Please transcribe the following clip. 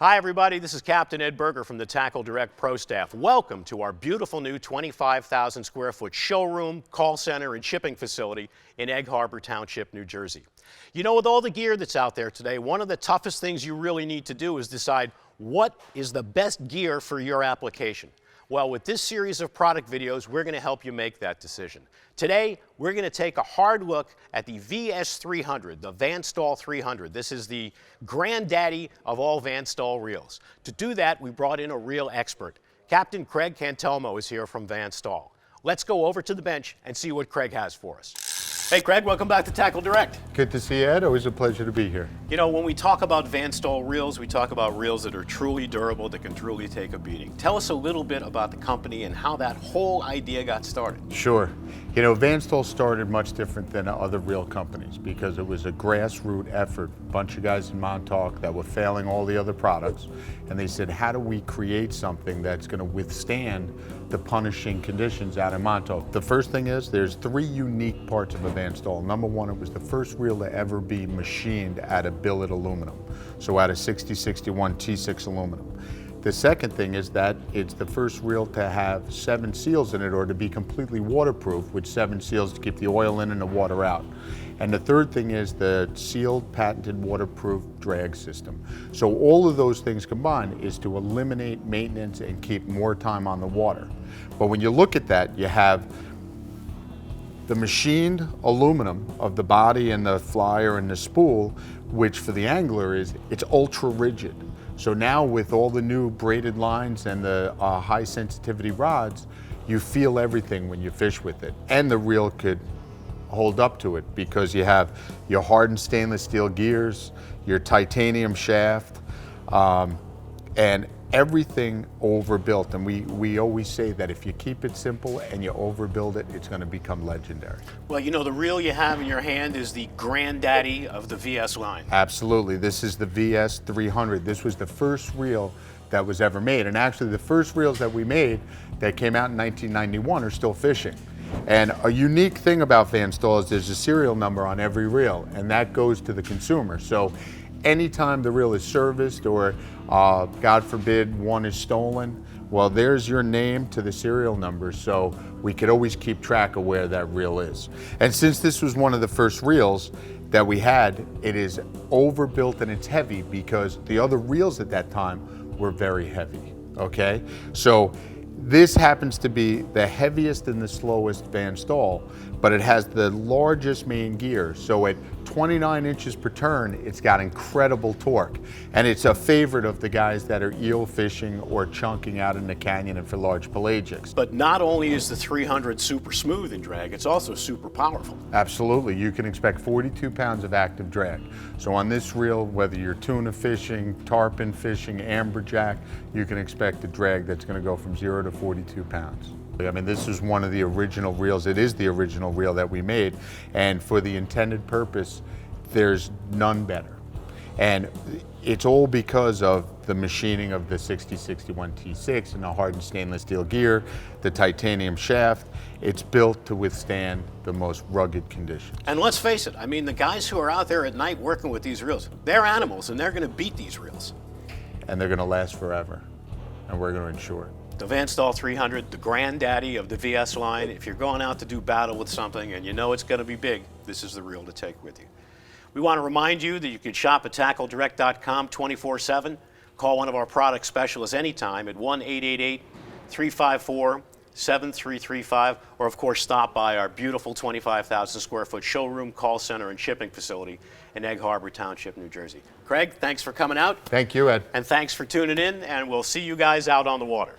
Hi everybody, this is Captain Ed Berger from the TackleDirect Pro Staff. Welcome to our beautiful new 25,000 square foot showroom, call center, and shipping facility in Egg Harbor Township, New Jersey. You know, with all the gear that's out there today, one of the toughest things you really need to do is decide what is the best gear for your application. Well, with this series of product videos, we're going to help you make that decision. Today, we're going to take a hard look at the VS300, the Van Staal 300. This is the granddaddy of all Van Staal reels. To do that, we brought in a reel expert. Captain Craig Cantelmo is here from Van Staal. Let's go over to the bench and see what Craig has for us. Hey Craig, welcome back to TackleDirect. Good to see you, Ed. Always a pleasure to be here. You know, when we talk about Van Staal reels, we talk about reels that are truly durable, that can truly take a beating. Tell us a little bit about the company and how that whole idea got started. Sure. You know, Van Staal started much different than other reel companies because it was a grassroots effort. A bunch of guys in Montauk that were failing all the other products, and they said, how do we create something that's going to withstand the punishing conditions out in Montauk? The first thing is there's three unique parts of a Van Staal. Number one, it was the first reel to ever be machined out of billet aluminum, so out of 6061 T6 aluminum. The second thing is that it's the first reel to have 7 seals in it, or to be completely waterproof with 7 seals to keep the oil in and the water out. And the third thing is the sealed, patented, waterproof drag system. So all of those things combined is to eliminate maintenance and keep more time on the water. But when you look at that, you have the machined aluminum of the body and the flyer and the spool, which for the angler it's ultra rigid. So now with all the new braided lines and the high sensitivity rods, you feel everything when you fish with it. And the reel could hold up to it because you have your hardened stainless steel gears, your titanium shaft, and everything overbuilt. And we always say that if you keep it simple and you overbuild it, it's going to become legendary. Well, you know, the reel you have in your hand is the granddaddy of the VS line. Absolutely. This is the VS300. This was the first reel that was ever made. And actually the first reels that we made that came out in 1991 are still fishing. And a unique thing about Van Staal is there's a serial number on every reel, and that goes to the consumer. So anytime the reel is serviced or God forbid one is stolen, well, there's your name to the serial number, so we could always keep track of where that reel is. And since this was one of the first reels that we had, it is overbuilt and it's heavy because the other reels at that time were very heavy, okay? So this happens to be the heaviest and the slowest Van Staal, but it has the largest main gear. So at 29 inches per turn, it's got incredible torque. And it's a favorite of the guys that are eel fishing or chunking out in the canyon and for large pelagics. But not only is the 300 super smooth in drag, it's also super powerful. Absolutely. You can expect 42 pounds of active drag. So on this reel, whether you're tuna fishing, tarpon fishing, amberjack, you can expect a drag that's going to go from 0 to 42 pounds. I mean, this is one of the original reels. It is the original reel that we made, and for the intended purpose, there's none better. And it's all because of the machining of the 6061 T6 and the hardened stainless steel gear, the titanium shaft. It's built to withstand the most rugged conditions. And let's face it, I mean, the guys who are out there at night working with these reels, they're animals and they're going to beat these reels. And they're going to last forever, and we're going to ensure it. The Van Staal 300, the granddaddy of the VS line. If you're going out to do battle with something and you know it's going to be big, this is the reel to take with you. We want to remind you that you can shop at TackleDirect.com 24/7. Call one of our product specialists anytime at 1-888-354-7335, or of course stop by our beautiful 25,000 square foot showroom, call center, and shipping facility in Egg Harbor Township, New Jersey. Craig, thanks for coming out. Thank you, Ed. And thanks for tuning in, and we'll see you guys out on the water.